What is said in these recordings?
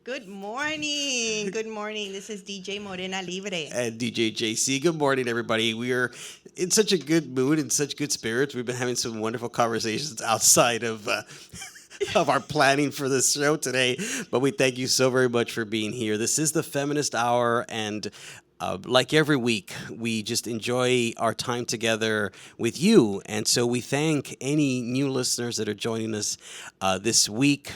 Good morning. Good morning. This is DJ Morena Libre. And DJ JC. Good morning, everybody. We are in such a good mood and such good spirits. We've been having some wonderful conversations outside of of our planning for this show today. But we thank you so very much for being here. This is the Feminist Hour, and like every week, we just enjoy our time together with you. And so we thank any new listeners that are joining us this week.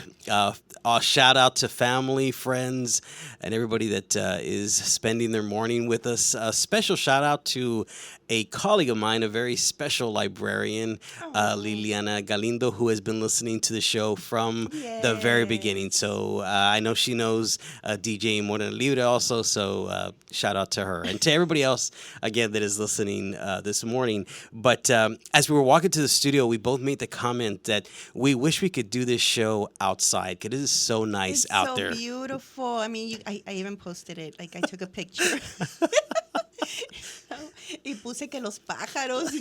A shout out to family, friends, and everybody that is spending their morning with us. A special shout out to a colleague of mine, a very special librarian, Liliana Galindo, who has been listening to the show from the very beginning. So I know she knows DJ Morena Libre also, so shout out to her. And to everybody else, again, that is listening this morning. But as we were walking to the studio, we both made the comment that we wish we could do this show outside, because it is so nice out there. It's so beautiful. I mean, I even posted it. Like, I took a picture. Y puse que los pájaros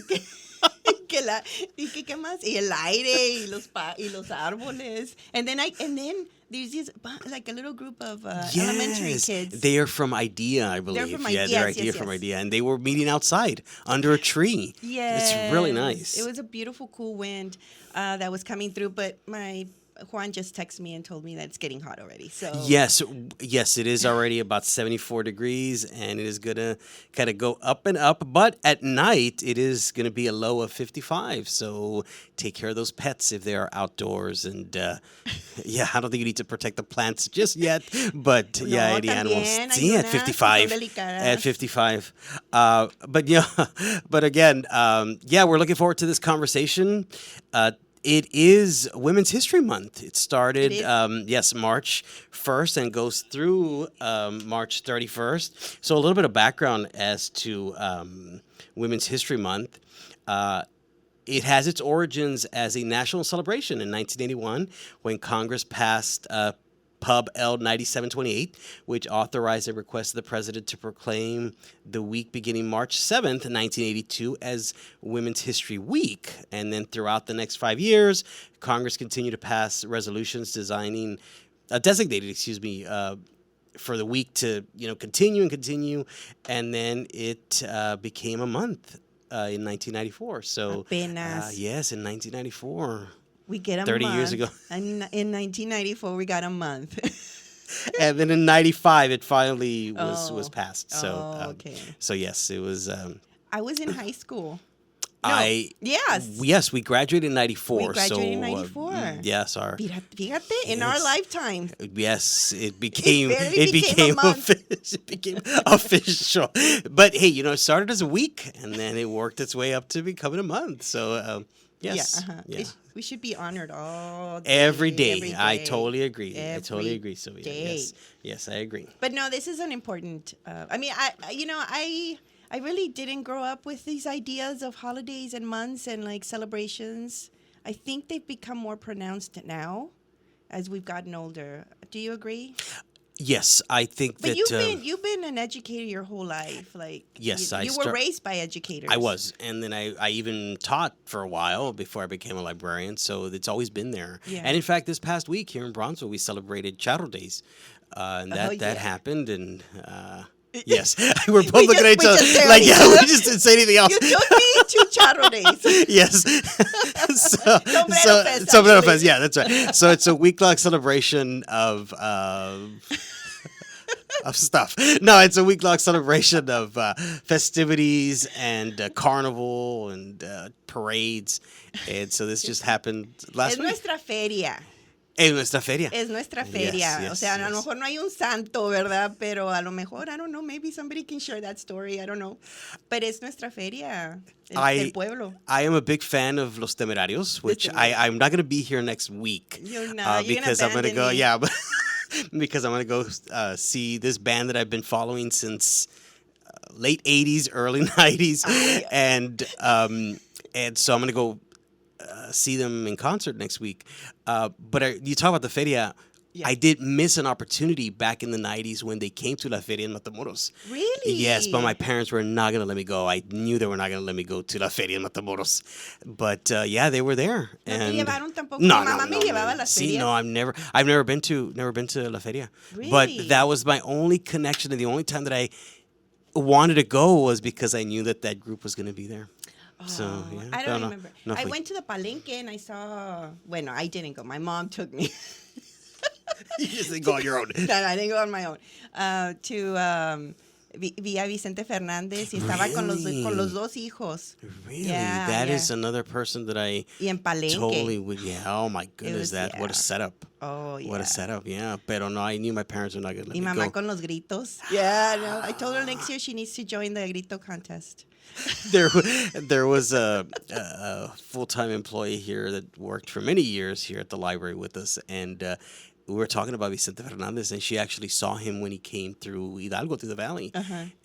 ¿qué más? Y el aire y los árboles. And then there's this like a little group of elementary kids. They are from IDEA, I believe. They're from yeah, IDEA, they're yes, IDEA yes. from IDEA, and they were meeting outside under a tree. Yes. It's really nice. It was a beautiful, cool wind that was coming through, but my Juan just texted me and told me that it's getting hot already. So Yes, it is already about 74 degrees, and it is going to kind of go up and up. But at night, it is going to be a low of 55. So take care of those pets if they are outdoors. And yeah, I don't think you need to protect the plants just yet. But yeah, any animals. también, Sí, at algunas 55. son delicadas. At 55. But yeah, but again, yeah, we're looking forward to this conversation. It is Women's History Month. It started, March 1st and goes through March 31st. So a little bit of background as to Women's History Month. It has its origins as a national celebration in 1981 when Congress passed Pub L 9728, which authorized a request of the president to proclaim the week beginning March 7th, 1982, as Women's History Week. And then throughout the next 5 years, Congress continued to pass resolutions designated, for the week to continue, and then it became a month in 1994. So Apenas. yes, in 1994. We get a 30 month. years ago. And in 1994, we got a month. And then in 95 it finally was passed. So okay. So yes, it was I was in high school. Yes, we graduated in 94. We graduated in so 94. Yes, our Fíjate, in our lifetime. yes, it became barely became a month. It became official. But hey, it started as a week and then it worked its way up to becoming a month. So yes. Yeah. We should be honored all day. Every day. I totally agree. So day. yes, I agree. But no, this is an important. I really didn't grow up with these ideas of holidays and months and like celebrations. I think they've become more pronounced now as we've gotten older. Do you agree? Yes, I think But that you've been an educator your whole life. Like yes, you were raised by educators. I was, and then I even taught for a while before I became a librarian. So it's always been there. Yeah. And in fact, this past week here in Bronzeville, we celebrated Charro Days, and that happened. And yes, we're both looking at each other like, we just didn't say anything else. You took me to Charro Days. Yes. Sombrero Fest. Yeah, that's right. So it's a week-long celebration of stuff. No, it's a week-long celebration of festivities and carnival and parades. And so this just happened last week. Nuestra feria. Es nuestra feria. Es nuestra feria. Yes, o sea, a lo mejor no hay un santo, ¿verdad? Pero a lo mejor, I don't know, maybe somebody can share that story. I don't know. But es nuestra feria. El pueblo. I am a big fan of Los Temerarios, which I'm not going to be here next week. You're not. Because I'm going to go, but because I'm going to go see this band that I've been following since late 80s, early 90s. And so I'm going to go see them in concert next week. But you talk about the feria. Yeah. I did miss an opportunity back in the 90s when they came to La Feria in Matamoros. Really? Yes, but my parents were not going to let me go. I knew they were not going to let me go to La Feria in Matamoros. But yeah, they were there. No te llevaron tampoco. No, Mi mamá me llevaba a las See, ferias. no, I've never been to La Feria. But Really? that was my only connection, and the only time that I wanted to go was because I knew that group was going to be there. So, yeah. I pero don't no, remember. no I fui. went to the Palenque and I saw. Bueno, I didn't go. My mom took me. You just didn't go on your own. No, I didn't go on my own. Vi a Vicente Fernández y estaba con los dos hijos. Really? Yeah, That is yeah. another person that I Y en Palenque. totally would. Yeah. Oh my goodness, was- what a yeah. setup. Oh, yeah. What a setup. Yeah. Pero no, I knew my parents were not going to let Y me mamá go. con los gritos. Yeah, no. I told her next year she needs to join the grito contest. There was a full-time employee here that worked for many years here at the library with us, and we were talking about Vicente Fernandez, and she actually saw him when he came through Hidalgo, through the valley.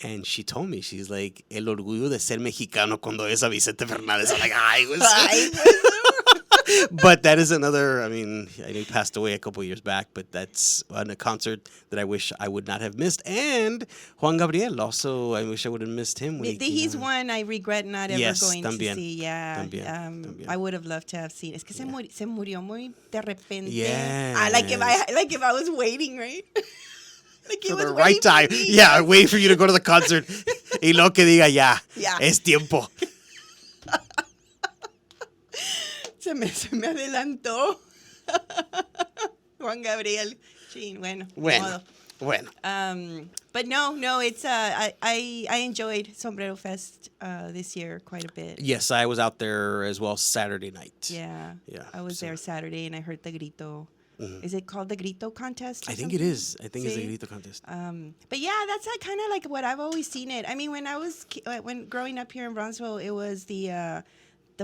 And she told me, she's like, el orgullo de ser mexicano cuando es a Vicente Fernandez. I'm like, ay, pues. But that is another, I mean, I know he passed away a couple years back, but that's a concert that I wish I would not have missed. And Juan Gabriel also, I wish I would have missed him. When He's one I regret not ever Yes, going también, to see. Yeah, también. I would have loved to have seen. Es que se murió muy de repente. Yes. Like if I was waiting, right? Like he for was the waiting right time. for me. Yeah, wait for you to go to the concert. Y lo que diga ya. Yeah. Es tiempo. Se me adelantó. Juan Gabriel. Sí, bueno. ni modo. Bueno. But no, it's I enjoyed Sombrero Fest this year quite a bit. Yes, I was out there as well Saturday night. Yeah. Yeah, I was so- there Saturday and I heard the grito. Is it called the grito contest? Or I think it something? is. I think it's the See? grito contest. But yeah, that's kind of like what I've always seen it. I mean, when I was when growing up here in Bronzeville, it was the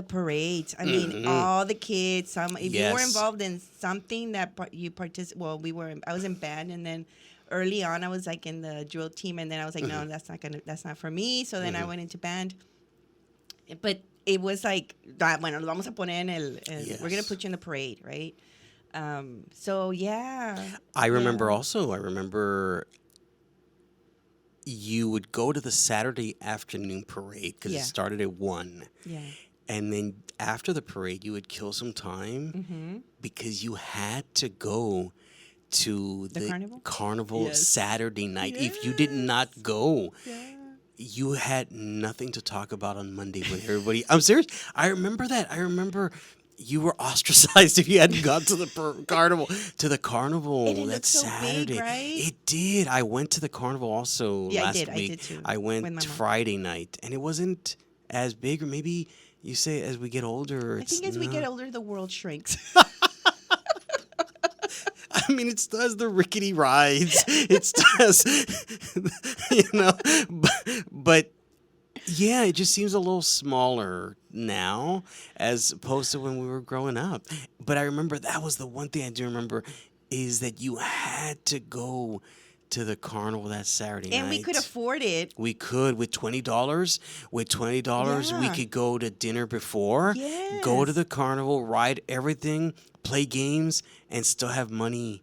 parades. I mean, all the kids. If you were Yes. involved in something that you participate. Well, I was in band, and then early on, I was like in the drill team, and then I was like, no, that's not for me. So then I went into band. But it was like, bueno, lo vamos a poner en we're gonna Yes. put you in the parade, right? So yeah. I remember you would go to the Saturday afternoon parade because Yeah. it started at 1. Yeah. And then after the parade, you would kill some time because you had to go to The carnival? Yes. Saturday night. If you did not go, you had nothing to talk about on Monday when everybody. I'm serious. I remember that. I remember you were ostracized if you hadn't gone to the carnival. To the carnival And it that looked so big, Saturday. right? It did. I went to the carnival also Yeah, I last did. I week. did too, I with went my mom. Friday night, and it wasn't as big. Or maybe you say as we get older. I think as we get older, the world shrinks. I mean, it does the rickety rides. It does, but yeah, it just seems a little smaller now as opposed to when we were growing up. But I remember that was the one thing I do remember is that you had to go to the carnival that Saturday night. And we could afford it. We could with $20. With $20, we Yeah. could go to dinner before, go to Yes. the carnival, ride everything, play games, and still have money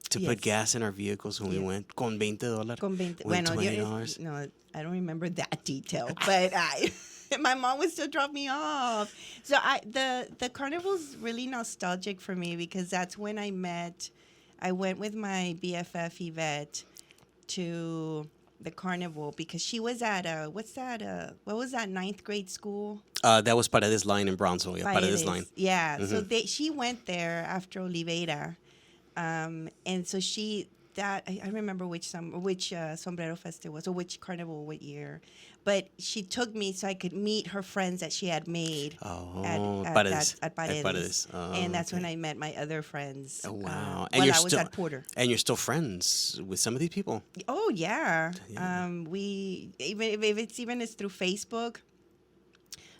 to put Yes. gas in our vehicles when we went. Con $20. Con 20. With Bueno, $20. no, I don't remember that detail, but my mom would still drop me off. So the carnival's really nostalgic for me because that's when I went with my BFF Yvette to the carnival because she was at what was that 9th grade school? That was Paredes Line in Brownsville. Yeah, Paredes Line. Yeah, so she went there after Oliveira, and so I remember which Sombrero Fest it was or which carnival, what year, but she took me so I could meet her friends that she had made at Paredes. Paredes. Oh, And that's when okay. I met my other friends. Oh, wow. While I was at Porter. And you're still friends with some of these people. Oh yeah. Yeah. We even if it's through Facebook.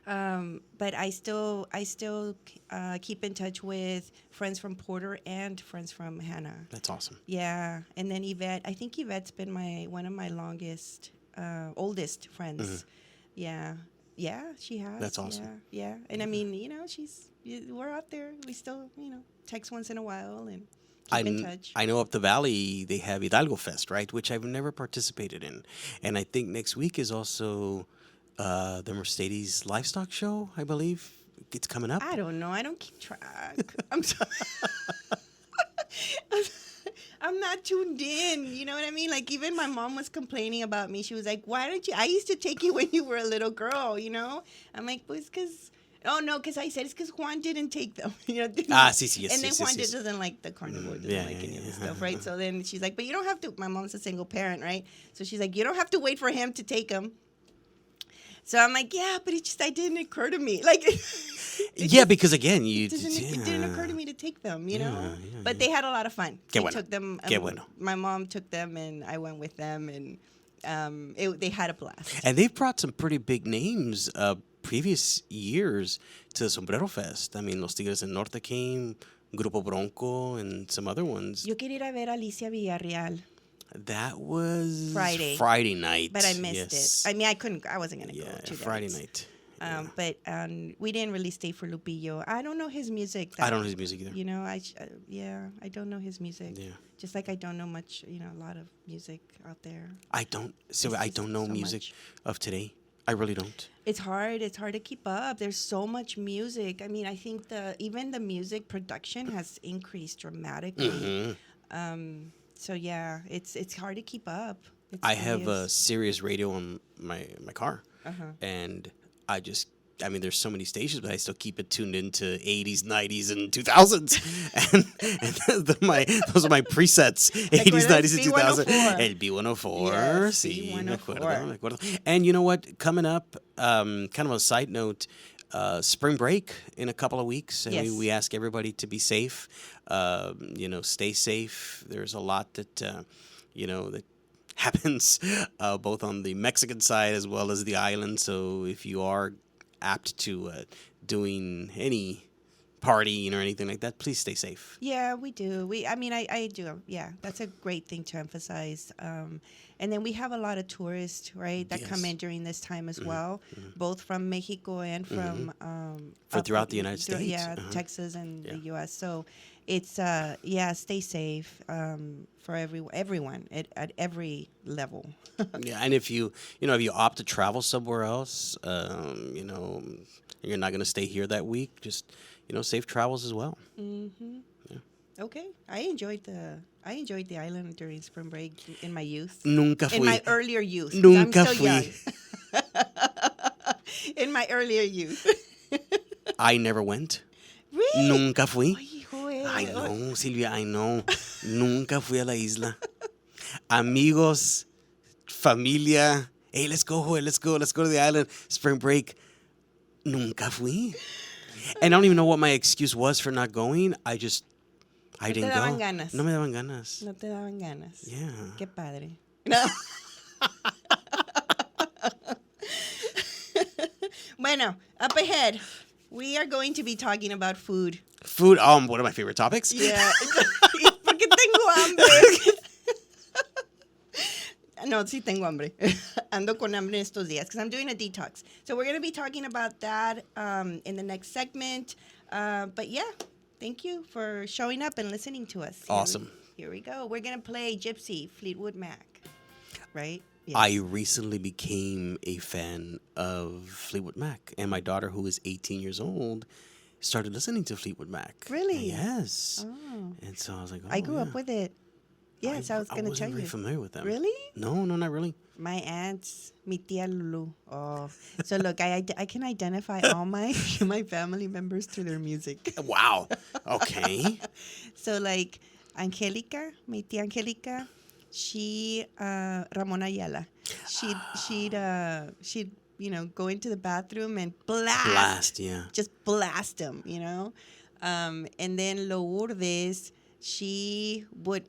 But I still keep in touch with friends from Porter and friends from Hannah. That's awesome. Yeah, and then Yvette. I think Yvette's been one of my oldest friends. Yeah, she has. That's awesome. Yeah, and I mean, we're out there. We still, text once in a while, and keep in touch. I know up the valley they have Hidalgo Fest, right? Which I've never participated in. And I think next week is also the Mercedes Livestock Show, I believe. It's coming up. I don't know. I don't keep track. I'm sorry. I'm not tuned in. You know what I mean? Like, even my mom was complaining about me. She was like, why don't you? I used to take you when you were a little girl, you know? I'm like, well, it's because. Oh, no, because I said it's because Juan didn't take them. You know? Sí, yes, and then yes, Juan yes. doesn't like the carnivore, doesn't yeah, like yeah, any of the yeah. stuff, right? So then she's like, but you don't have to. My mom's a single parent, right? So she's like, you don't have to wait for him to take them. So I'm like, yeah, but it didn't occur to me. Like, Yeah, because again, it didn't occur to me to take them, you know? Yeah, But they had a lot of fun. Qué We bueno. took them. Qué bueno. My mom took them, and I went with them, and they had a blast. And they've brought some pretty big names previous years to the Sombrero Fest. I mean, Los Tigres del Norte came, Grupo Bronco, and some other ones. Yo quería ir a ver a Alicia Villarreal, That was Friday night. but I missed yes. it. I mean, I wasn't going to Yeah, go to Friday that. night. But we didn't really stay for Lupillo. I don't know his music. I don't know his music either. You know, I don't know his music. Yeah. Just like I don't know much, a lot of music out there. I don't just know so music much. of today. I really don't. It's hard. It's hard to keep up. There's so much music. I mean, I think even the music production has increased dramatically. Mm-hmm. So yeah, it's hard to keep up. I have a Sirius radio on my car, and I mean, there's so many stations, but I still keep it tuned into 80s, 90s, and 2000s, and those are my presets. 80s, 90s, and 2000s. El B104. Yes, Sí, me B104. acuerdo. And you know what? Coming up, kind of a side note. Spring break in a couple of weeks, and Yes. we ask everybody to be safe. Stay safe. There's a lot that that happens both on the Mexican side as well as the island. So if you are apt to doing any partying or anything like that, please stay safe. Yeah, we do. I do. Yeah, that's a great thing to emphasize. And then we have a lot of tourists, right, that come Yes. in during this time as well, both from Mexico and from Throughout the United States. Yeah, Texas and the U.S. So it's stay safe for everyone at every level. Yeah, and if you opt to travel somewhere else, you're not going to stay here that week. Just safe travels as well. Okay, I enjoyed the island during spring break in my youth. Nunca fui. In my earlier youth. 'Cause Nunca I'm still fui. young. In my earlier youth. I never went. Really? Nunca fui. Ay, hijo de- I know, Silvia, I know. Nunca fui a la isla. Amigos, familia. Hey, let's go, Joel. Let's go to the island. Spring break. Nunca fui. And I don't even know what my excuse was for not going. I didn't go. daban ganas. No me daban ganas. No te daban ganas. Yeah. Qué padre. No. Bueno, up ahead, we are going to be talking about food. Food, one of my favorite topics. Yeah. Porque tengo hambre. No, sí tengo hambre. Ando con hambre estos días because I'm doing a detox. So we're going to be talking about that in the next segment. But yeah, thank you for showing up and listening to us. Awesome. Here we go. We're going to play Gypsy, Fleetwood Mac. Right? Yes. I recently became a fan of Fleetwood Mac, and my daughter, who is 18 years old, started listening to Fleetwood Mac. Really? Yes. Oh. And so I was like, I grew up with it. Yes, I was going to wasn't tell very you. familiar with them. Really? No, not really. My aunts, mi tía Lulu. Oh, so look, I can identify all my family members to their music. Wow. Okay. So like Angelica, mi tía Angelica, she Ramona Ayala. She'd go into the bathroom and Blast, yeah. just blast them, and then Lourdes. She would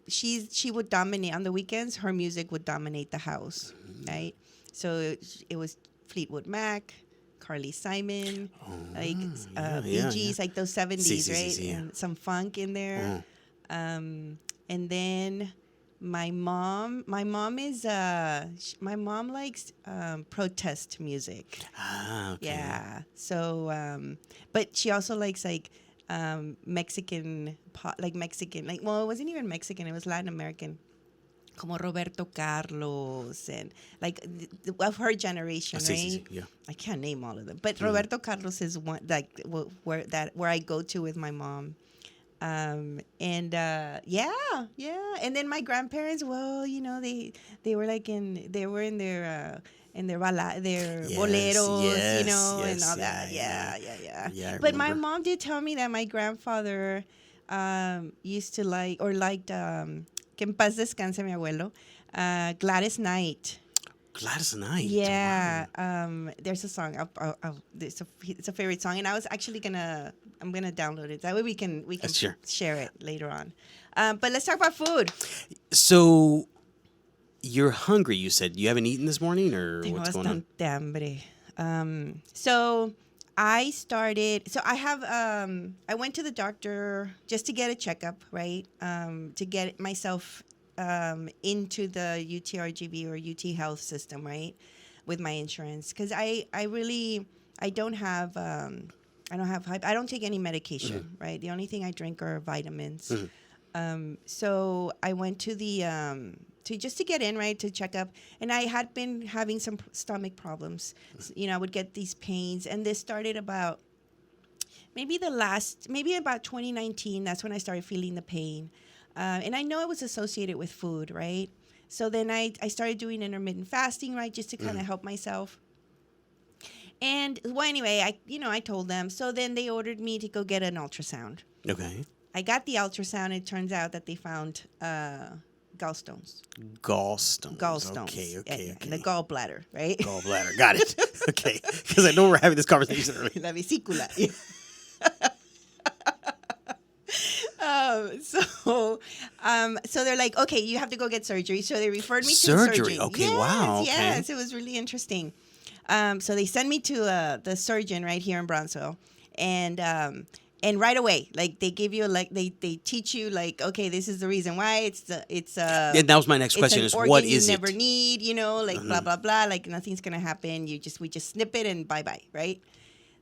dominate on the weekends. Her music would dominate the house, right? So it was Fleetwood Mac, Carly Simon, Bee Gees, like those 70s, right? Sí, yeah. And some funk in there. And then my mom likes protest music. Ah, okay. Yeah. So, but she also likes like Mexican, well, it wasn't even Mexican, it was Latin American. Como Roberto Carlos and like of her generation, Sí, sí, right? sí, yeah. I can't name all of them, but Roberto Carlos is one like where I go to with my mom. And yeah, and then my grandparents, well, they were like in their Yes, boleros, yes, and yes, all that. yeah. Yeah. Yeah, I But my remember. mom did tell me that my grandfather used to liked que en paz descanse mi abuelo, Gladys Knight. Gladys Knight. Yeah, Wow. there's a song. It's a favorite song, and I was actually I'm gonna download it. That way we can Sure. share it later on. But let's talk about food. So you're hungry, you said. You haven't eaten this morning, or Tengo what's going on? bastante hambre. So I started. So I have. I went to the doctor just to get a checkup, right? To get myself into the UTRGV or UT Health system, right, with my insurance, because I don't have I don't take any medication, right? The only thing I drink are vitamins. So I went to the to just to get in, right, to check up, and I had been having some stomach problems. I would get these pains, and this started about maybe about 2019. That's when I started feeling the pain, and I know it was associated with food, right? So then I started doing intermittent fasting, right, just to kind of help myself. And well, anyway, I told them. So then they ordered me to go get an ultrasound. Okay. I got the ultrasound. It turns out that they found gallstones. Gallstones. Gallstones. Okay, Yeah, okay, yeah. okay. And the gallbladder, right? Gallbladder. Got it. Okay. Because I know we're having this conversation earlier. La vesícula. So they're like, okay, you have to go get surgery. So they referred me to Surgery? surgery. Okay, Yes, wow, okay. Yes, it was really interesting. So they send me to the surgeon right here in Bronzeville, and right away, like they give you they teach you like, okay, this is the reason why And that was my next it's question an is organ what you is never it? need, like blah blah blah, like nothing's gonna happen. We just snip it and bye bye, right?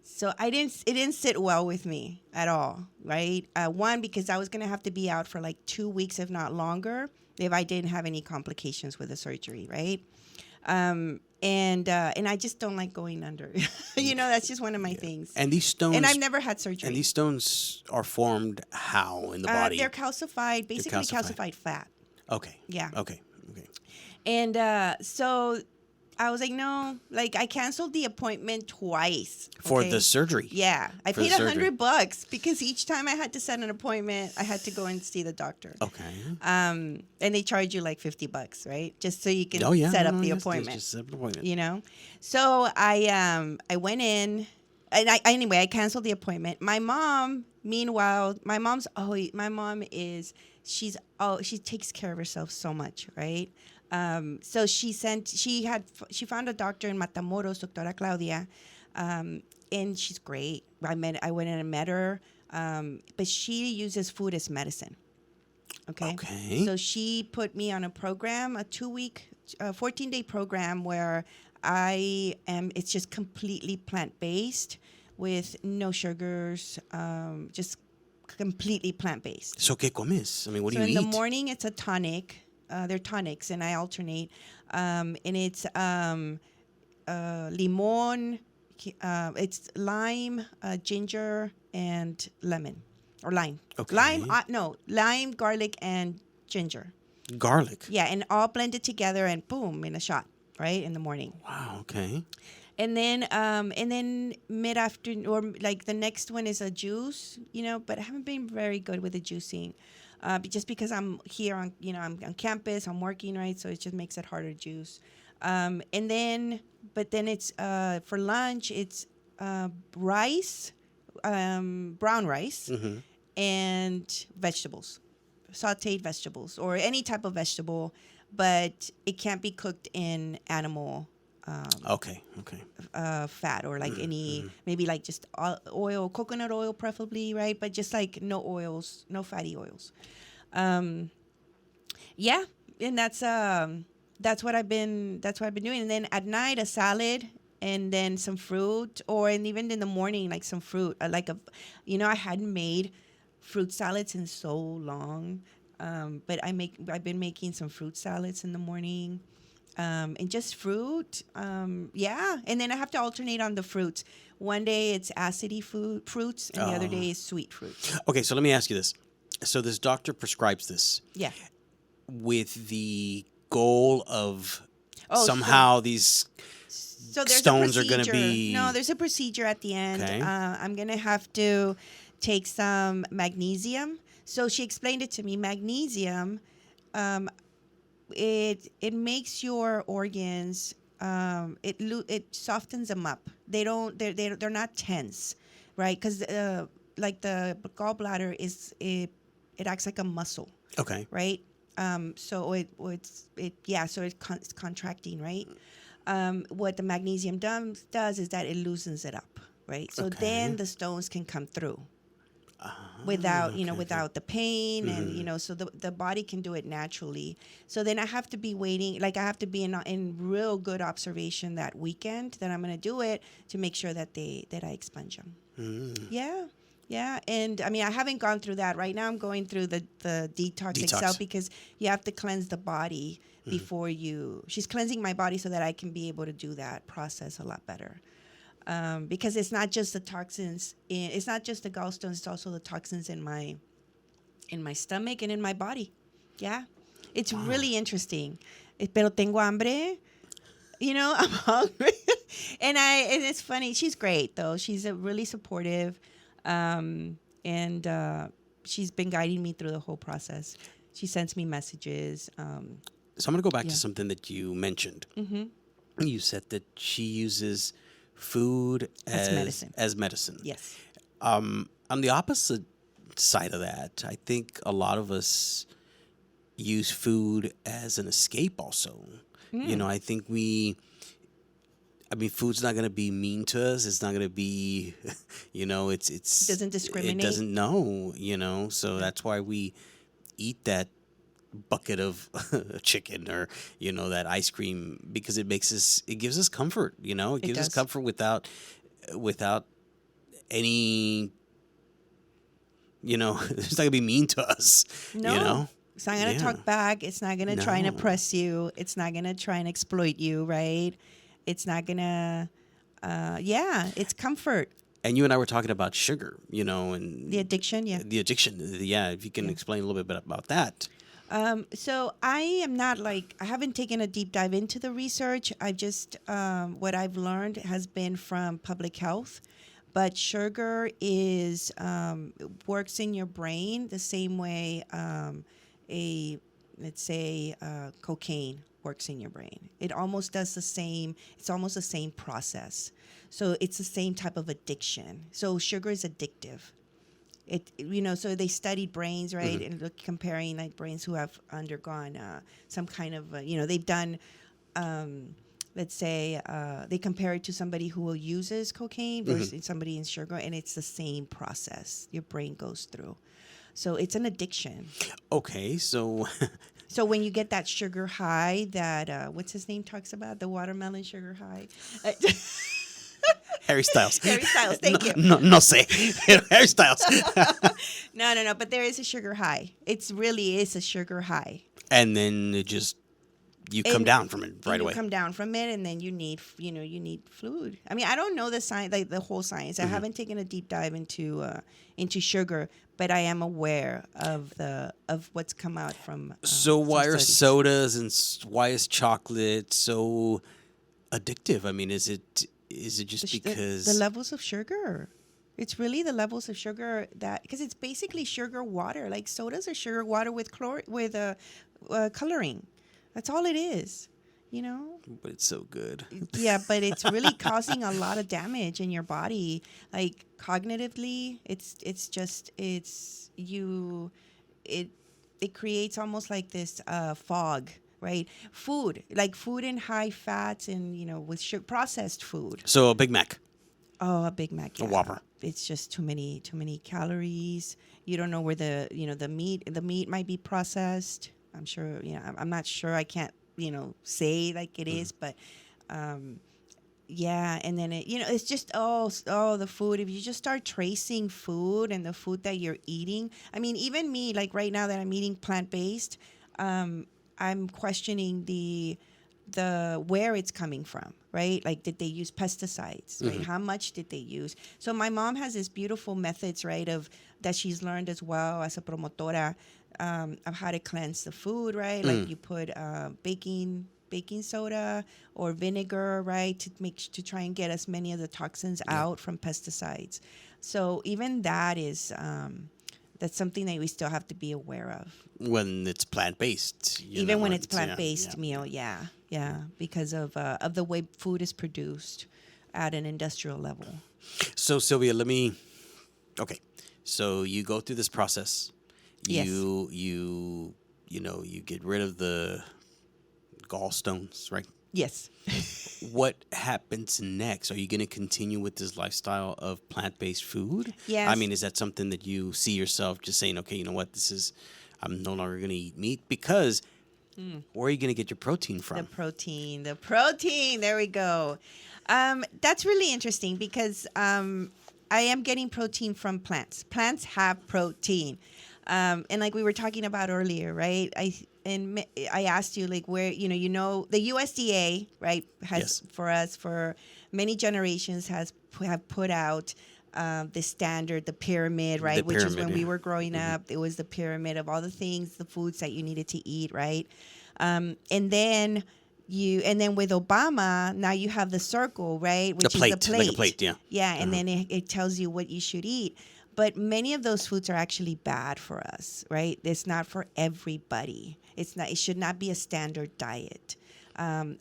So it didn't sit well with me at all, right? One, because I was gonna have to be out for like 2 weeks, if not longer, if I didn't have any complications with the surgery, right? And I just don't like going under. That's just one of my things. And these stones. And I've never had surgery. And these stones are formed how in the body? They're calcified, basically calcified. calcified fat. Okay. Yeah. Okay. And so I was like, no, like I canceled the appointment twice. For okay? the surgery? Yeah. I For the paid surgery. $100 because each time I had to set an appointment, I had to go and see the doctor. Okay. And they charge you like $50, right? Just so you can Oh, yeah. set up No, the yes, appointment. Just set up an appointment. So I went in, and I canceled the appointment. My mom, meanwhile, my mom she takes care of herself so much, right? So she found a doctor in Matamoros, Doctora Claudia, and she's great. I went in and met her, but she uses food as medicine. Okay. So she put me on a program, a 2-week, 14-day program where it's just completely plant-based with no sugars, just completely plant-based. So, ¿qué comes? I mean, what do So you in eat? the morning, it's a tonic. They're tonics, and I alternate. And it's limon, it's lime, ginger, and lemon. Or lime. Okay. Lime, garlic, and ginger. Garlic? Yeah, and all blended together and boom, in a shot, right, in the morning. Wow, okay. And then mid-afternoon, or like the next one is a juice, but I haven't been very good with the juicing. Just because I'm here I'm on campus, I'm working, right? So it just makes it harder to juice. But then it's, for lunch, it's rice, brown rice, and vegetables, sauteed vegetables, or any type of vegetable, but it can't be cooked in animal Okay. fat, or like maybe like just oil, coconut oil preferably, right? But just like no oils, no fatty oils. Yeah, and that's what I've been doing. And then at night, a salad and then some fruit, and even in the morning, like some fruit. I hadn't made fruit salads in so long, but I've been making some fruit salads in the morning, and just fruit. Yeah, and then I have to alternate on the fruits. One day it's acidy fruits, and the other day is sweet fruits. Okay, so let me ask you this. So this doctor prescribes this Yeah. with the goal of Oh, somehow these So there's stones a are going to procedure. be... No, there's a procedure at the end. Okay. I'm gonna have to take some magnesium. So she explained it to me. Magnesium, it makes your organs. It softens them up. They're not tense, right? Because like the gallbladder it acts like a muscle, Okay. right? So it's contracting, right? What the magnesium does is that it loosens it up, right? So Okay. then the stones can come through without without the pain, and so the body can do it naturally. So then I have to be waiting, like I have to be in real good observation that weekend that I'm going to do it to make sure that I expunge them. Yeah, and I mean, I haven't gone through that. Right now I'm going through the detox itself, because you have to cleanse the body before she's cleansing my body so that I can be able to do that process a lot better. Because it's not just the toxins it's not just the gallstones, it's also the toxins in my stomach and in my body. Yeah, it's really interesting. Pero tengo hambre. I'm hungry. and it's funny. She's great though. She's really supportive, and she's been guiding me through the whole process. She sends me messages. So I'm going to go back to something that you mentioned. Mm-hmm. You said that she uses food as medicine. Yes. On the opposite side of that, I think a lot of us use food as an escape also. I think food's not going to be mean to us. It's not going to be, it's It doesn't discriminate. It doesn't know, so that's why we eat that bucket of chicken or that ice cream, because it gives us comfort. It gives us comfort without any it's not gonna be mean to us. No, it's not gonna talk back. It's not gonna try and oppress you. It's not gonna try and exploit you, right? It's not gonna it's comfort. And you and I were talking about sugar, and The addiction. If you can explain a little bit about that. So I am not I haven't taken a deep dive into the research. I've just, what I've learned has been from public health, but sugar works in your brain the same way, let's say, cocaine works in your brain. It almost does it's almost the same process. So it's the same type of addiction. So sugar is addictive. So they studied brains, right, and comparing brains who have undergone some kind of, they've done, let's say, they compare it to somebody who uses cocaine versus somebody in sugar, and it's the same process your brain goes through. So it's an addiction. Okay, so... So when you get that sugar high that, what's his name talks about, the watermelon sugar high. Harry Styles. Harry Styles, thank you. No sé. Harry Styles. No, but there is a sugar high. It really is a sugar high. And then you come down from it right away. You come down from it, and then you need fluid. I mean, I don't know the science, the whole science. I haven't taken a deep dive into sugar, but I am aware of what's come out from. So why are studies. sodas and why is chocolate so addictive? I mean, is it just because the levels of sugar? It's really the levels of sugar because it's basically sugar water. Like sodas are sugar water with coloring. That's all it is, But it's so good. Yeah, but it's really causing a lot of damage in your body. Like cognitively, it creates almost like this fog. Right, food in high fats and with processed food. So a Big Mac. Oh, a Big Mac, yeah. A Whopper. It's just too many calories. You don't know where the meat might be processed. I'm sure, I'm not sure. I can't, say like it is, but Yeah, and then it's just the food. If you just start tracing food and the food that you're eating, I mean, even me, like right now that I'm eating plant based, I'm questioning the where it's coming from, right? Like, did they use pesticides, right? How much did they use? So my mom has this beautiful methods, right, of that she's learned as well as a promotora, of how to cleanse the food, right? Like you put baking soda or vinegar, right, to try and get as many of the toxins out from pesticides. So even that is that's something that we still have to be aware of. When it's plant based, Even when it's plant-based meal, because of the way food is produced at an industrial level. So Sylvia, okay. So you go through this process. Yes. You get rid of the gallstones, right? Yes. What happens next? Are you going to continue with this lifestyle of plant-based food? Yes. I mean, is that something that you see yourself just saying, okay, you know what, I'm no longer going to eat meat? Because where are you going to get your protein from? The protein. There we go. That's really interesting because I am getting protein from plants. Plants have protein. And like we were talking about earlier, right? I asked you, like, where, the USDA, right, has for us for many generations have put out the standard, the pyramid, right? Which is when we were growing up, it was the pyramid of all the things, the foods that you needed to eat, right? And then with Obama, now you have the circle, right? Which is the plate. Like a plate, yeah. Yeah, and then it tells you what you should eat. But many of those foods are actually bad for us, right? It's not for everybody. It should not be a standard diet.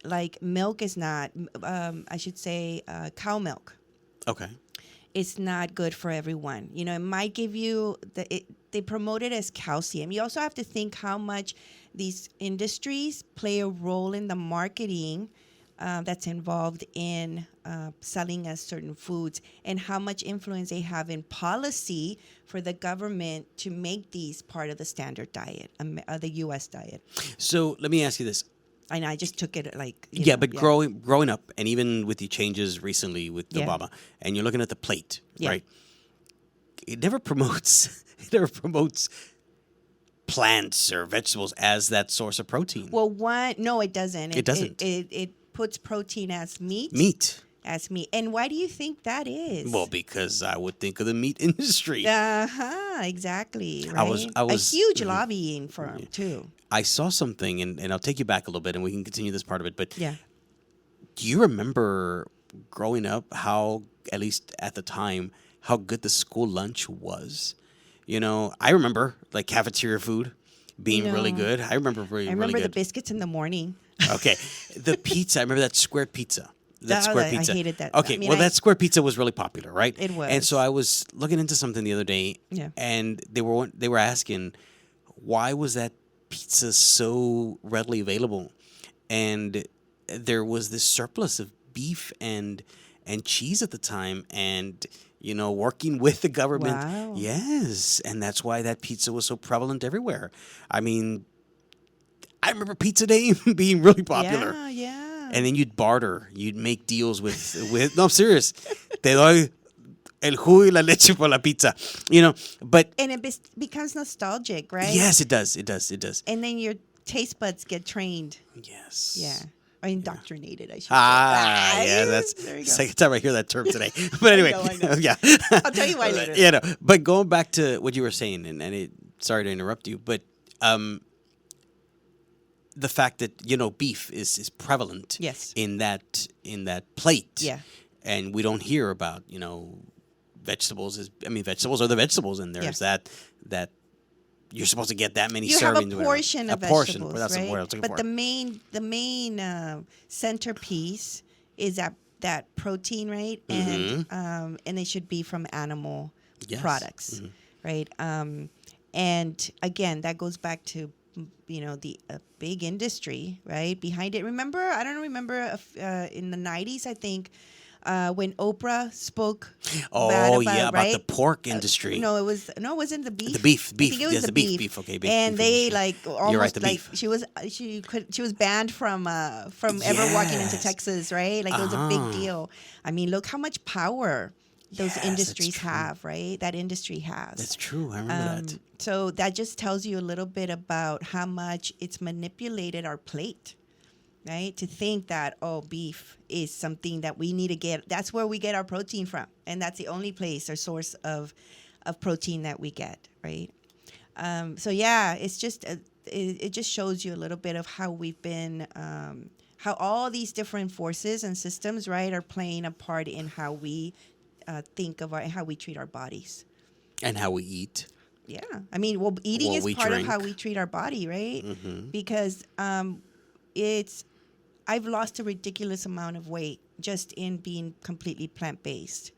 Like milk is not, I should say, cow milk. Okay. It's not good for everyone. It might give you, they promote it as calcium. You also have to think how much these industries play a role in the marketing that's involved in selling us certain foods, and how much influence they have in policy for the government to make these part of the standard diet, the U.S. diet. So let me ask you this. And I just took it like... growing up, and even with the changes recently with Obama, and you're looking at the plate, right? It never promotes plants or vegetables as that source of protein. Well, no, it doesn't. It doesn't. It puts protein as meat. As meat. And why do you think that is? Well, because I would think of the meat industry. Exactly. Right? I was a huge lobbying firm too. I saw something, and I'll take you back a little bit, and we can continue this part of it. But do you remember growing up how, at least at the time, how good the school lunch was? I remember like cafeteria food being really good. I remember really good. The biscuits in the morning. Okay, the pizza. I remember that square pizza. I hated that. Okay, that square pizza was really popular, right? It was. And so I was looking into something the other day, and they were asking, why was that pizza so readily available? And there was this surplus of beef and cheese at the time, and working with the government. Wow. Yes, and that's why that pizza was so prevalent everywhere. I mean, I remember Pizza Day being really popular. Yeah. And then you'd barter. You'd make deals with. No, I'm serious. Te doy el jugo y la leche por la pizza. But and it becomes nostalgic, right? Yes, it does. And then your taste buds get trained. Yes. Yeah. Or indoctrinated, I should say. Yeah, that's the second time I hear that term today. But anyway, I know. Yeah. I'll tell you why later. Yeah, no. But going back to what you were saying, and sorry to interrupt you, but the fact that beef is prevalent in that plate, and we don't hear about vegetables. Vegetables are the vegetables, and there's that you're supposed to get that many servings. You have a portion of vegetables, right? But for. the main centerpiece is that protein, right? And they should be from animal products, right? And again, that goes back to the big industry, right, behind it. I don't remember in the 90s, I think when Oprah spoke bad Oh, about, yeah, about the right? pork industry. No, it wasn't the beef. The beef, I beef. think it was Yes, the the beef, beef. beef. Okay, beef. And beef they industry. like You're right, almost the like beef. she was banned from ever walking into Yes. Texas, right? Like it was a big Uh-huh. deal. I mean, look how much power those Yes, that's industries true. have, right? That industry has. That's true. I remember that. So that just tells you a little bit about how much it's manipulated our plate, right? To think that, oh, beef is something that we need to get. That's where we get our protein from. And that's the only place or source of protein that we get, right? So yeah, it's just it just shows you a little bit of how we've been, how all these different forces and systems, right, are playing a part in how we think of how we treat our bodies. And how we eat. Yeah, I mean, well, eating What is we part of drink. how we treat our body, right? Mm-hmm. Because it's I've lost a ridiculous amount of weight just in being completely plant based,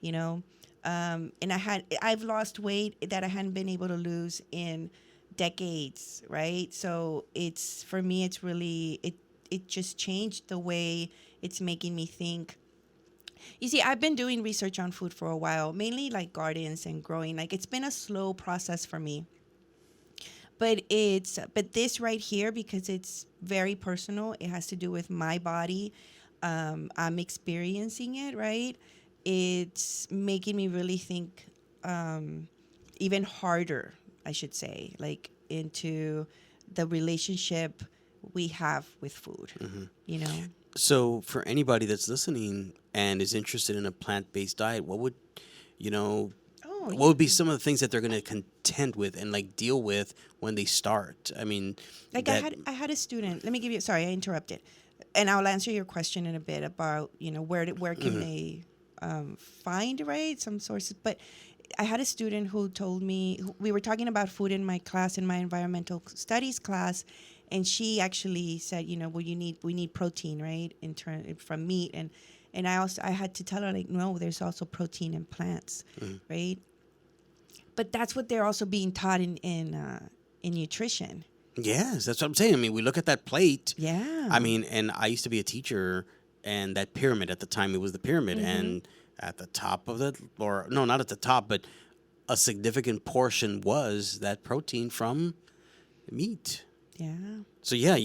you know, and I've lost weight that I hadn't been able to lose in decades, right? So it's for me, it's really it just changed the way it's making me think. You see, I've been doing research on food for a while, mainly like gardens and growing. Like it's been a slow process for me. But this right here, because it's very personal, it has to do with my body. I'm experiencing it, right? It's making me really think even harder, I should say, like into the relationship we have with food, you know? So, for anybody that's listening and is interested in a plant-based diet, what would, you know, Oh, what yeah. would be some of the things that they're going to contend with and like deal with when they start? I mean, Like that, I had a student. Let me give you. Sorry, I interrupted, and I'll answer your question in a bit about where can they find, right, some sources. But I had a student who told me we were talking about food in my class, in my environmental studies class, and she actually said, well, we need protein, right, from meat, and I had to tell her, like, no, there's also protein in plants, right? But that's what they're also being taught in nutrition. yes, that's what I'm saying. I mean, we look at that plate. Yeah. I mean, and I used to be a teacher, and that pyramid at the time, it was the pyramid, and at the top of the, or no, not at the top, but a significant portion was that protein from meat. Yeah. So yeah,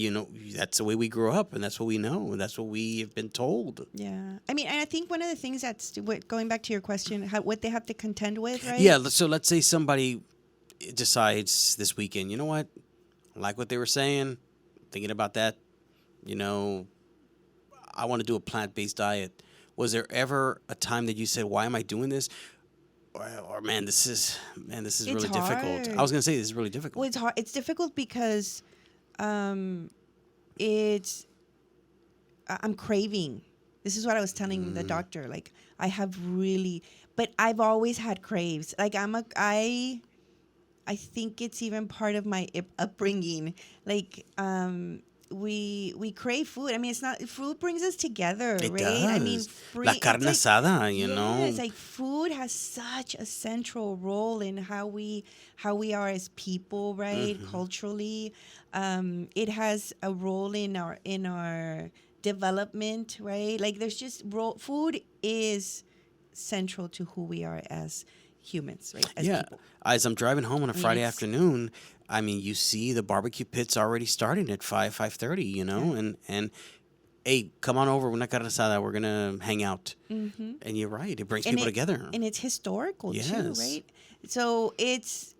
that's the way we grew up, and that's what we know, and that's what we have been told. Yeah. I mean, and I think one of the things going back to your question, what they have to contend with, right? Yeah. So let's say somebody decides this weekend, you know what, I like what they were saying, thinking about that, I want to do a plant-based diet. Was there ever a time that you said, "Why am I doing this?" Or man, this is really difficult. hard. I was gonna say this is really difficult. Well, it's hard. It's difficult because it's I'm craving. This is what I was telling the doctor. Like I have really, but I've always had craves. Like I think it's even part of my upbringing. Like we crave food. I mean, it's not food brings us together, It right? does. I mean, La carne asada, Yes, like food has such a central role in how we are as people, right? Culturally, it has a role in our development, right? Like there's just food is central to who we are as humans, right? As Yeah. people. As I'm driving home on a Friday it's- afternoon, I mean, you see the barbecue pits already starting at 5:30, and hey, come on over. We're not carne asada. We're gonna hang out. And you're right. It brings people together. And it's historical too, Yes. right? So it's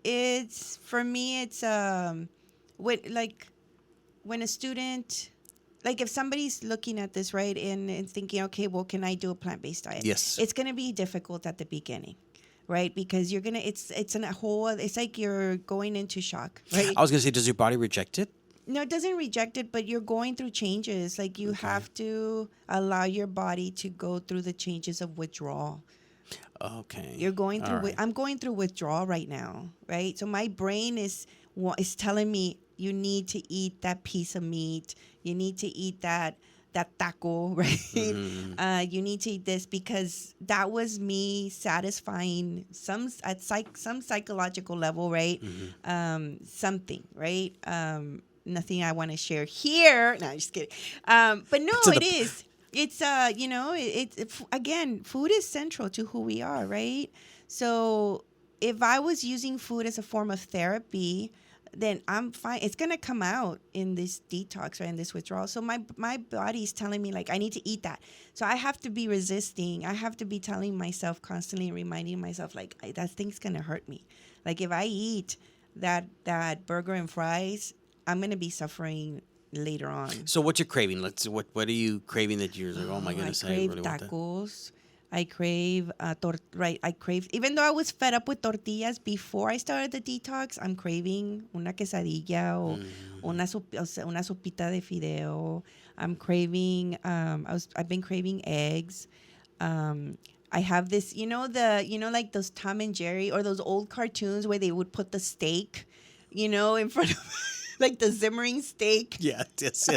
for me it's when a student, like if somebody's looking at this, right, and thinking, okay, well, can I do a plant-based diet? Yes. It's going to be difficult at the beginning, right? Because you're going to it's like you're going into shock, right? I was gonna say, does your body reject it? No, it doesn't reject it, but you're going through changes. Like you have to allow your body to go through the changes of withdrawal. Okay. You're going through. All right. I'm going through withdrawal right now, right? So my brain is telling me you need to eat that piece of meat. You need to eat that taco, right? You need to eat this because that was me satisfying some psychological level, right? Something, right? Nothing I want to share here. No, I'm just kidding. But no, It's in it the- is. it's again, food is central to who we are, right? So if I was using food as a form of therapy, then I'm fine. It's gonna come out in this detox, right? In this withdrawal. So my body's telling me like I need to eat that. So I have to be resisting. I have to be telling myself constantly, reminding myself like that thing's gonna hurt me. Like if I eat that burger and fries, I'm gonna be suffering later on. So what you're craving? What are you craving that you're like, oh my goodness, I I crave really want that. tacos. I crave I crave, even though I was fed up with tortillas before I started the detox, I'm craving una quesadilla o una sopita de fideo. I'm craving I've been craving eggs. I have this, like those Tom and Jerry or those old cartoons where they would put the steak, in front of like the simmering steak. Yeah, yes.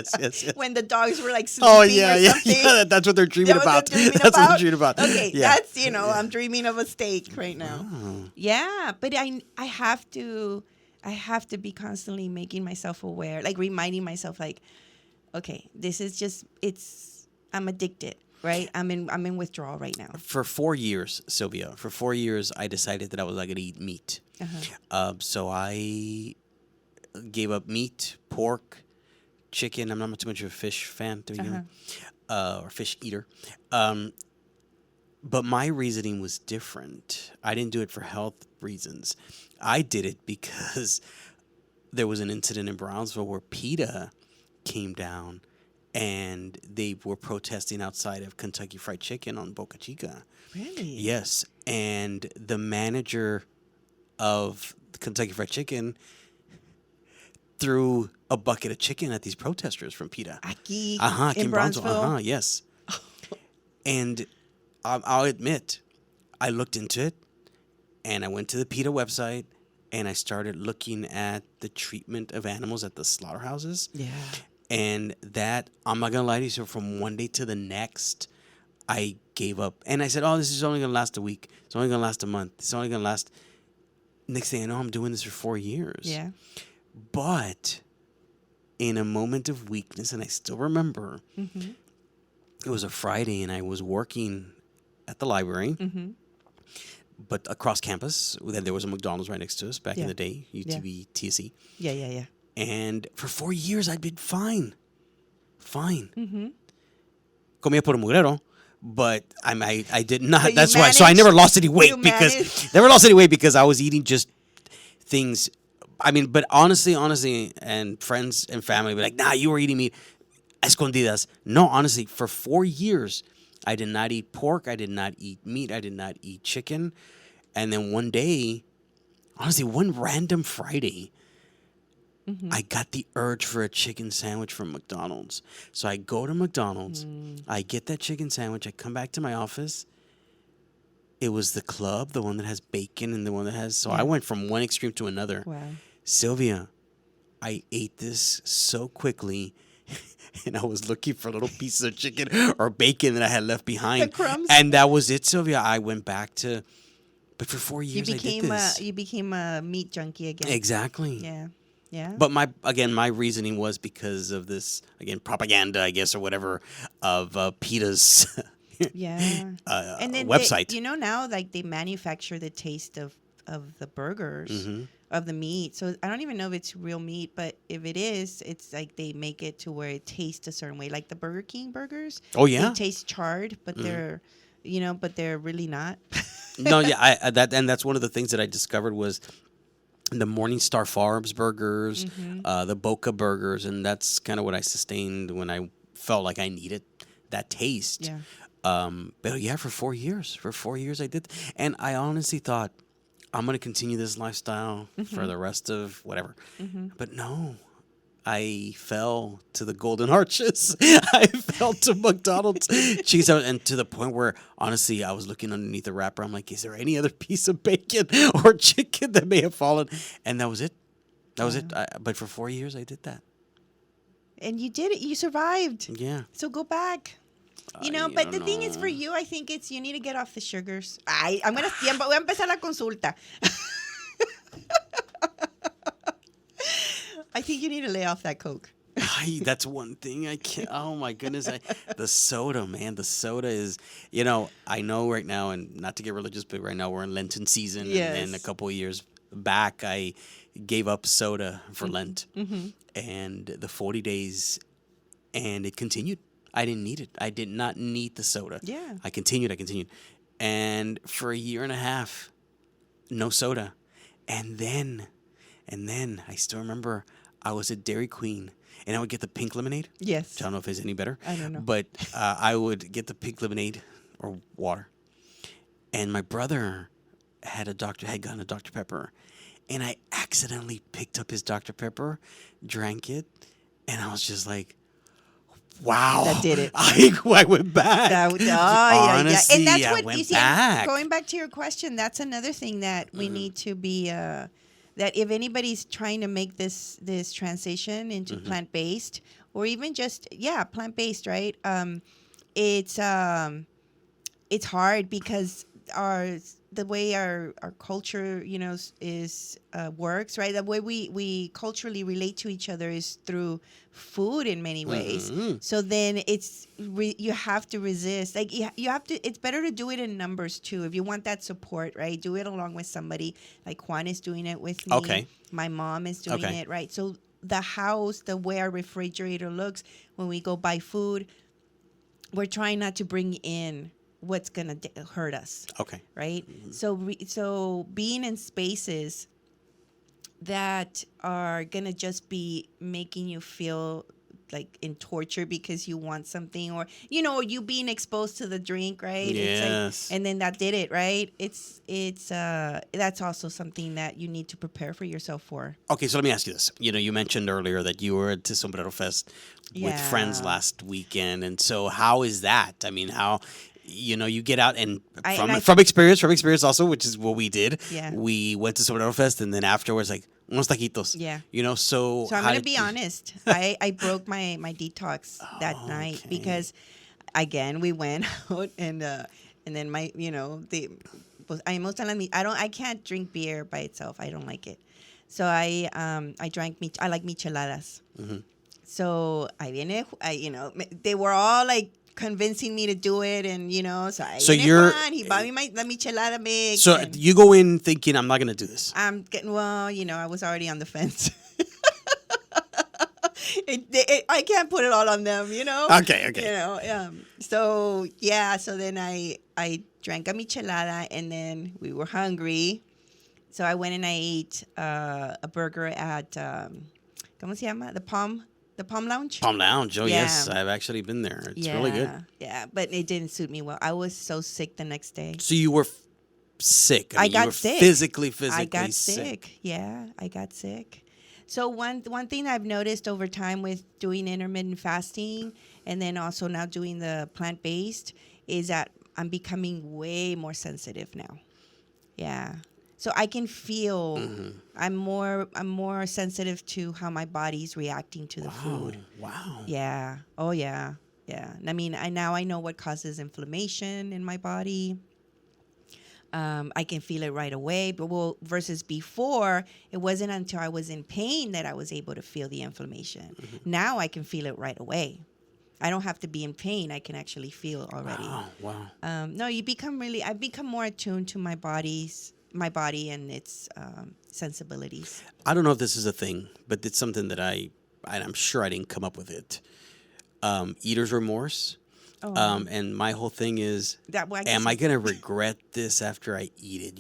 When the dogs were like sleeping Oh yeah, or yeah, something. yeah. That's what they're dreaming That about. was what they're dreaming That's what they're about? dreaming about. Okay, Yeah. that's I'm dreaming of a steak right now. Oh. Yeah, but I have to be constantly making myself aware, like reminding myself, like, okay, this is just I'm addicted, right? I'm in withdrawal right now. For 4 years, Sylvia, for 4 years, I decided that I was not going to eat meat. So I gave up meat, pork, chicken. I'm not too much of a fish fan, to begin or fish eater. But my reasoning was different. I didn't do it for health reasons. I did it because there was an incident in Brownsville where PETA came down and they were protesting outside of Kentucky Fried Chicken on Boca Chica. Really? Yes. And the manager of Kentucky Fried Chicken threw a bucket of chicken at these protesters from PETA. Aquí In Brownsville? Yes. And I'll admit, I looked into it, and I went to the PETA website, and I started looking at the treatment of animals at the slaughterhouses. Yeah. And that, I'm not going to lie to you, so from one day to the next, I gave up. And I said, oh, this is only going to last a week. It's only going to last a month. It's only going to last... Next thing I know, I'm doing this for 4 years. Yeah. But in a moment of weakness, and I still remember, it was a Friday, and I was working at the library, but across campus, there was a McDonald's right next to us back in the day, UTB, TSE. Yeah. And for 4 years, I'd been fine. Comía por mugrero, but I did not. But you That's why. So I never lost any weight you because managed. never lost any weight because I was eating just things. I mean, but honestly, and friends and family be like, nah, you were eating meat escondidas. No, honestly, for 4 years, I did not eat pork. I did not eat meat. I did not eat chicken. And then one day, honestly, one random Friday, I got the urge for a chicken sandwich from McDonald's. So I go to McDonald's. I get that chicken sandwich. I come back to my office. It was the club, the one that has bacon and the one that has... So I went from one extreme to another. Wow. Sylvia, I ate this so quickly, and I was looking for little pieces of chicken or bacon that I had left behind. The crumbs. And that was it, Sylvia. I went back to... But for 4 years, I did this. You became a meat junkie again. Exactly. Yeah. But my reasoning was because of this, again, propaganda, I guess, or whatever, of PETA's and then website. now, like, they manufacture the taste of the burgers, of the meat. So I don't even know if it's real meat, but if it is, it's like they make it to where it tastes a certain way. Like the Burger King burgers. Oh, yeah? They taste charred, but they're really not. No, yeah, that's one of the things that I discovered was the Morningstar Farms burgers, the Boca burgers, and that's kind of what I sustained when I felt like I needed that taste. Yeah. But yeah, for 4 years. For 4 years I did. And I honestly thought, I'm going to continue this lifestyle for the rest of whatever. But no, I fell to the Golden Arches. I fell to McDonald's cheese, and to the point where, honestly, I was looking underneath the wrapper. I'm like, is there any other piece of bacon or chicken that may have fallen? And that was it. That was it. But for 4 years, I did that. And you did it. You survived. Yeah. So go back. But the thing is, for you, I think it's you need to get off the sugars. Voy a empezar la consulta. I think you need to lay off that Coke. That's one thing I can't. Oh my goodness, the soda, man. The soda is, I know right now, and not to get religious, but right now we're in Lenten season, and a Yes. couple of years back, I gave up soda for Lent, and the 40 days, and it continued. I didn't need it. I did not need the soda. Yeah. I continued, and for a year and a half, no soda, and then, I still remember I was at Dairy Queen. And I would get the pink lemonade. Yes. I don't know if it's any better. I don't know. But I would get the pink lemonade or water. And my brother had gotten a Dr. Pepper. And I accidentally picked up his Dr. Pepper, drank it, and I was just like, wow. That did it. I went back. Honestly, and that's I what went you see. back. Going back to your question, that's another thing that we need to be. That if anybody's trying to make this transition into plant based, or even just plant based, right? It's hard because the way our culture, is works, right? The way we culturally relate to each other is through food in many ways. So then you have to resist. Like you have to. It's better to do it in numbers too. If you want that support, right? Do it along with somebody. Like Juan is doing it with me. Okay. My mom is doing it, right? So the house, the way our refrigerator looks when we go buy food, we're trying not to bring in what's gonna hurt us. Okay. Right. So being in spaces that are gonna just be making you feel like in torture because you want something, or you being exposed to the drink, right? Yes. It's like, and then that did it, right? It's that's also something that you need to prepare for yourself for. Okay, so let me ask you this. You mentioned earlier that you were at Sombrero Fest with friends last weekend, and so how is that? I mean, how you get out and from experience also, which is what we did. Yeah. We went to Sombrero Fest, and then afterwards, like unos taquitos. Yeah. So I'm gonna be honest. I broke my detox that night because, again, we went out and then my I can't drink beer by itself. I don't like it. So I like micheladas. So they were all like convincing me to do it, and he bought me the michelada mix. So you go in thinking, I'm not gonna do this. I'm getting I was already on the fence. I can't put it all on them, Okay. So then I drank a michelada, and then we were hungry, so I went and I ate a burger at ¿cómo se llama? The Palm Lounge? Palm Lounge. Oh, Yeah. yes. I've actually been there. It's really good. Yeah, but it didn't suit me well. I was so sick the next day. So you were sick. I you got were sick. Physically I got sick. sick. Yeah, I got sick. So one thing I've noticed over time with doing intermittent fasting, and then also now doing the plant-based, is that I'm becoming way more sensitive now. Yeah. So I can feel I'm more sensitive to how my body's reacting to the food. Wow. Yeah. Oh yeah. Yeah. I mean, I know what causes inflammation in my body. I can feel it right away. But versus before, it wasn't until I was in pain that I was able to feel the inflammation. Now I can feel it right away. I don't have to be in pain. I can actually feel already. Wow. No, I've become more attuned to my body and its sensibilities. I don't know if this is a thing, but it's something that I'm sure I didn't come up with it. Eater's remorse. And my whole thing is, am I going to regret this after I eat it,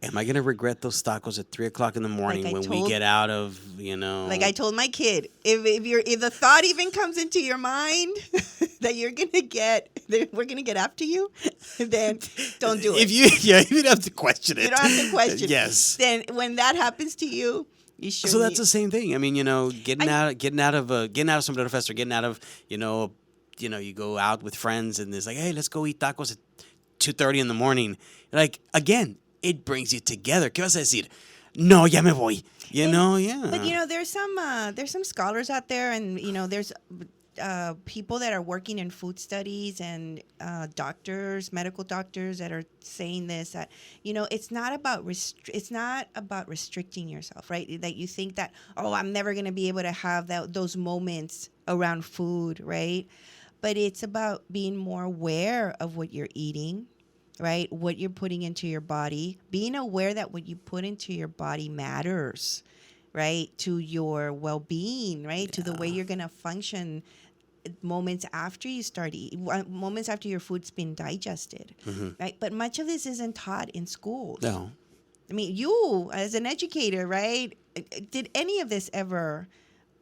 Am I going to regret those tacos at 3 o'clock in the morning we get out of, Like I told my kid, if the thought even comes into your mind that we're going to get after you, then don't do it. You don't have to question it. You don't have to question it. Yes. Then when that happens to you, you should. So that's the same thing. I mean, getting out of Sombrero Fest, or getting out of, you go out with friends and it's like, hey, let's go eat tacos at 2:30 in the morning. Like, again, it brings you together. ¿Qué vas a decir? No, ya me voy. Yeah. But there's some scholars out there, and there's people that are working in food studies and doctors, medical doctors that are saying this, that it's not about restricting yourself, right? That you think that, oh, I'm never going to be able to have those moments around food, right? But it's about being more aware of what you're eating, right? What you're putting into your body, being aware that what you put into your body matters, right? To your well-being, right? To the way you're going to function moments after you start eating, moments after your food's been digested, right? But much of this isn't taught in schools. No. I mean, you as an educator, right? Did any of this ever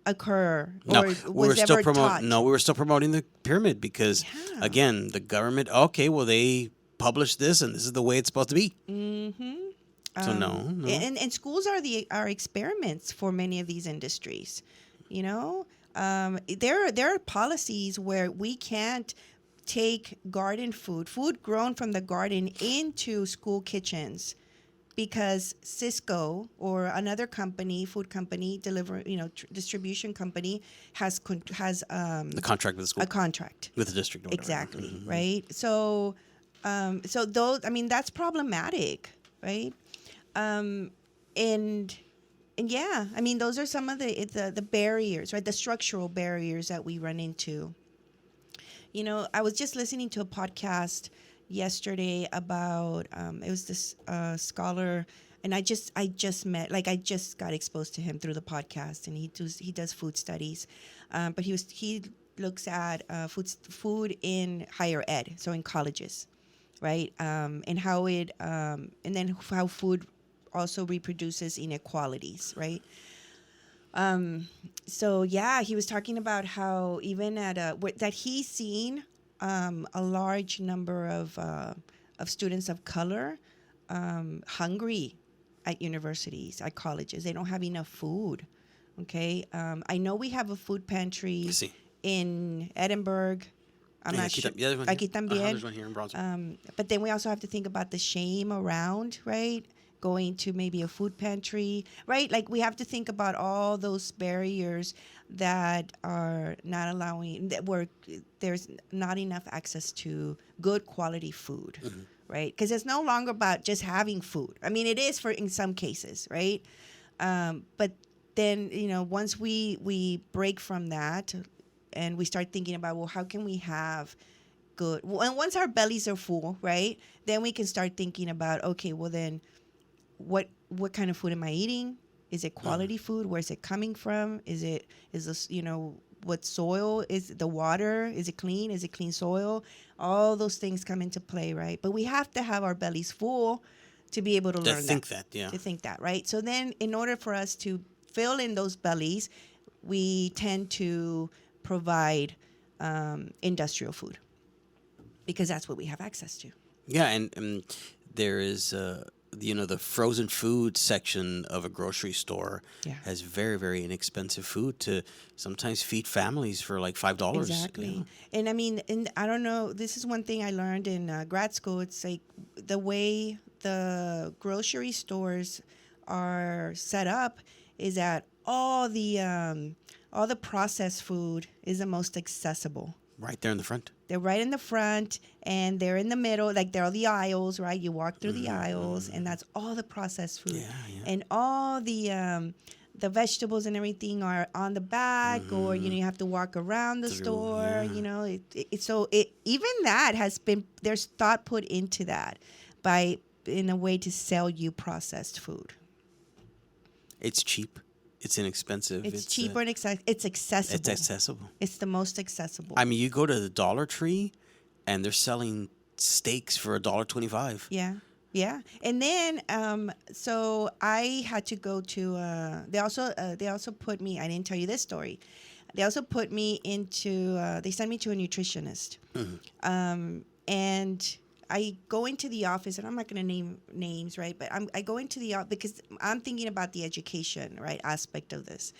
occur, No, or was ever taught? No, we were still promoting the pyramid because, Yeah. again, the government. Okay, well, they published this, and this is the way it's supposed to be. So no. And schools are experiments for many of these industries. There are policies where we can't take garden food grown from the garden into school kitchens, because Cisco or another company, food company, distribution company has The contract with the school. a contract. With the district. Or whatever. Exactly, right? So those, I mean, that's problematic, right? And yeah, I mean, those are some of the barriers, right? The structural barriers that we run into. I was just listening to a podcast yesterday about it was this scholar, and I just got exposed to him through the podcast, and he does food studies, but he looks at food in higher ed, so in colleges, right? And how and then how food also reproduces inequalities, right? So yeah, he was talking about how even that he's seen a large number of students of color hungry at universities, at colleges. They don't have enough food. Okay, I know we have a food pantry in Edinburgh. I'm not sure. Aquí también. There's one here in Bronzeville. But then we also have to think about the shame around, right? Going to maybe a food pantry, right? Like, we have to think about all those barriers that are not allowing, where there's not enough access to good quality food, right? Because it's no longer about just having food. I mean, it is in some cases, right? But then, once we break from that and we start thinking about, well, how can we have good, and once our bellies are full, right? Then we can start thinking about, okay, well then, what kind of food am I eating? Is it quality food? Where's it coming from? Is this, what soil is the water? Is it clean? Is it clean soil? All those things come into play, right? But we have to have our bellies full to be able to learn to think that, right? So then, in order for us to fill in those bellies, we tend to provide industrial food, because that's what we have access to. Yeah, and there is the frozen food section of a grocery store has very, very inexpensive food to sometimes feed families for like $5. Exactly. And I mean, and I don't know, this is one thing I learned in grad school. It's like the way the grocery stores are set up is that all the processed food is the most accessible. Right there in the front. They're right in the front, and they're in the middle. Like, there are the aisles, right? You walk through the aisles, and that's all the processed food. Yeah. And all the vegetables and everything are on the back, or you have to walk around the store. Even that has been, there's thought put into that in a way to sell you processed food. It's cheap. It's inexpensive. It's cheaper and it's accessible. It's accessible. It's the most accessible. I mean, you go to the Dollar Tree, and they're selling steaks for $1.25. Yeah. And then, so I had to go to. They also put me. I didn't tell you this story. They also put me into. They sent me to a nutritionist. And I go into the office, and I'm not going to name names, right? But I go into the office because I'm thinking about the education, right, aspect of this.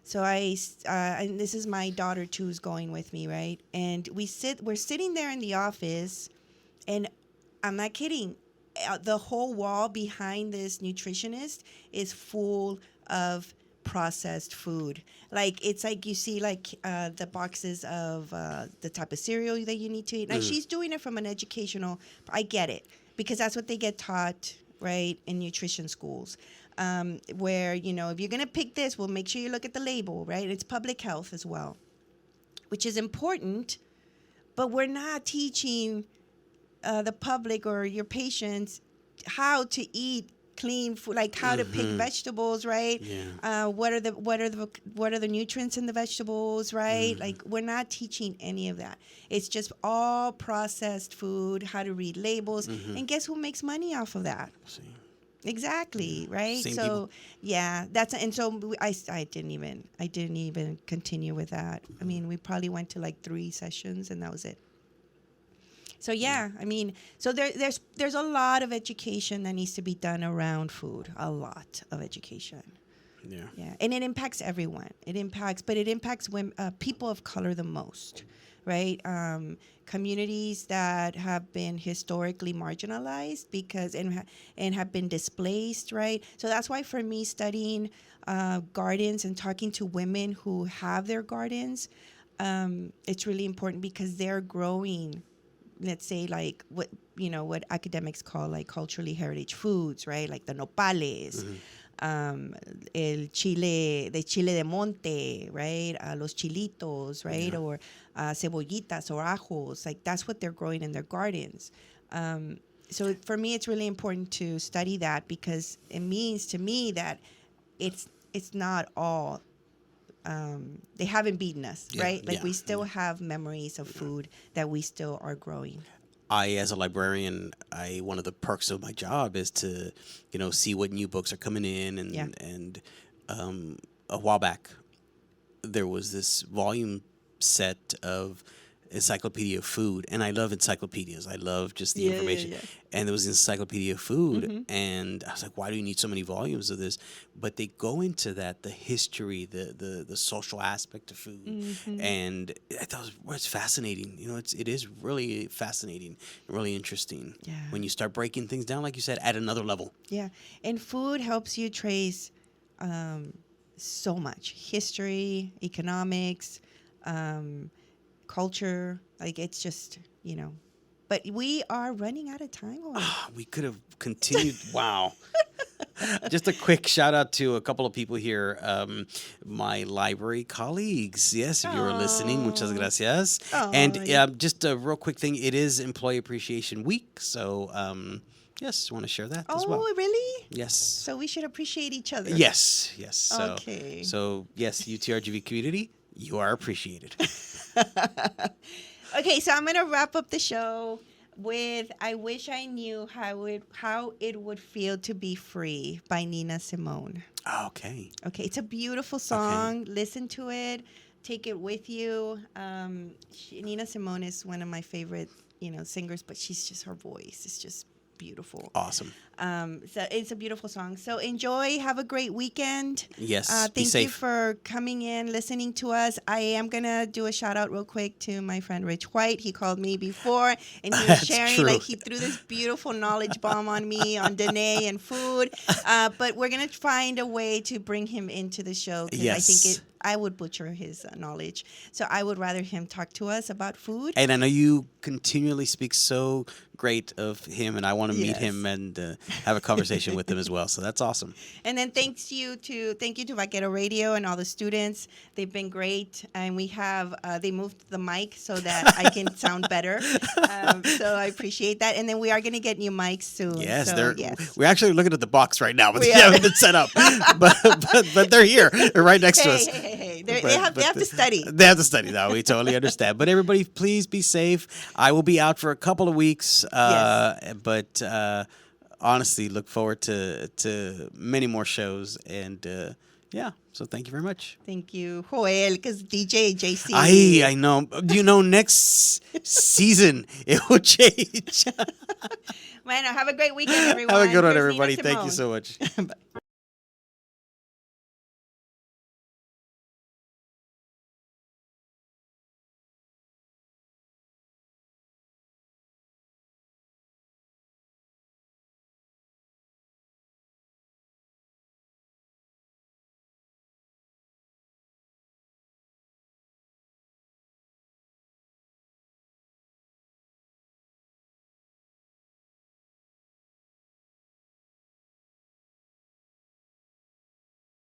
So and this is my daughter too, who's going with me, right? And we're sitting there in the office, and I'm not kidding. The whole wall behind this nutritionist is full of processed food. Like it's like you see like the boxes of the type of cereal that you need to eat. Now she's doing it from an educational. I get it because that's what they get taught, right, in nutrition schools. Where if you're gonna pick this, well, make sure you look at the label, right? It's public health as well, which is important, but we're not teaching the public or your patients how to eat clean food, like how to pick vegetables, right? Yeah. What are the nutrients in the vegetables, right? Like we're not teaching any of that. It's just all processed food, how to read labels, and guess who makes money off of that? See. Exactly, right? Same so people. yeah, I didn't even continue with that. I mean, we probably went to like 3 sessions and that was it. So yeah, I mean, so there's a lot of education that needs to be done around food. A lot of education. Yeah. Yeah, and it impacts everyone. It impacts women, people of color the most, right? Communities that have been historically marginalized because and have been displaced, right? So that's why for me, studying gardens and talking to women who have their gardens, it's really important because they're growing. Let's say like what academics call like culturally heritage foods, right? Like the nopales, el chile, the chile de monte, right? Los chilitos, right? Yeah. Or cebollitas or ajos. Like that's what they're growing in their gardens. So for me, it's really important to study that because it means to me that it's not all. They haven't beaten us, right? Like we still have memories of food that we still are growing. As a librarian, one of the perks of my job is to, see what new books are coming in, and a while back, there was this volume set of Encyclopedia of Food, and I love encyclopedias. I love just the information. Yeah. And there was Encyclopedia of Food, and I was like, why do you need so many volumes of this? But they go into that, the history, the social aspect of food, and I thought it's fascinating. It is really fascinating, really interesting. Yeah. When you start breaking things down, like you said, at another level. Yeah, and food helps you trace so much history, economics, culture. Like it's just but we are running out of time. We could have continued. Wow. Just a quick shout out to a couple of people here, my library colleagues. Yes, if you were listening, muchas gracias. And just a real quick thing, it is Employee Appreciation Week, so yes, I want to share that as well. Oh, really? Yes. So we should appreciate each other. Yes. So, okay. So yes, UTRGV community, you are appreciated. Okay, so I'm gonna wrap up the show with "I Wish I Knew How It Would Feel to Be Free" by Nina Simone. Okay. Okay, it's a beautiful song. Okay. Listen to it. Take it with you. Nina Simone is one of my favorite, singers, but her voice is just beautiful. Awesome. So it's a beautiful song. So enjoy. Have a great weekend. Yes. Thank you for coming in, listening to us. I am gonna do a shout out real quick to my friend Rich White. He called me before and he was sharing, true. like he threw this beautiful knowledge bomb on me on Danae and food. But we're gonna find a way to bring him into the show because I think I would butcher his knowledge. So I would rather him talk to us about food. And I know you continually speak so great of him, and I want to meet him and have a conversation with him as well. So that's awesome. And then thank you to Vaquero Radio and all the students. They've been great, and we have they moved the mic so that I can sound better. So I appreciate that. And then we are going to get new mics soon. Yes, so, we're actually looking at the box right now, but they haven't been set up. but they're here. They're right next to us. Hey. They have to study. They have to study, though. We totally understand. But everybody, please be safe. I will be out for a couple of weeks. But honestly, look forward to many more shows. And so thank you very much. Thank you, Joel, because DJ, JC. I know. Next season, it will change. Bueno, have a great weekend, everyone. Have a good one, Here's everybody. Nina Thank you Simone. so much. Bye.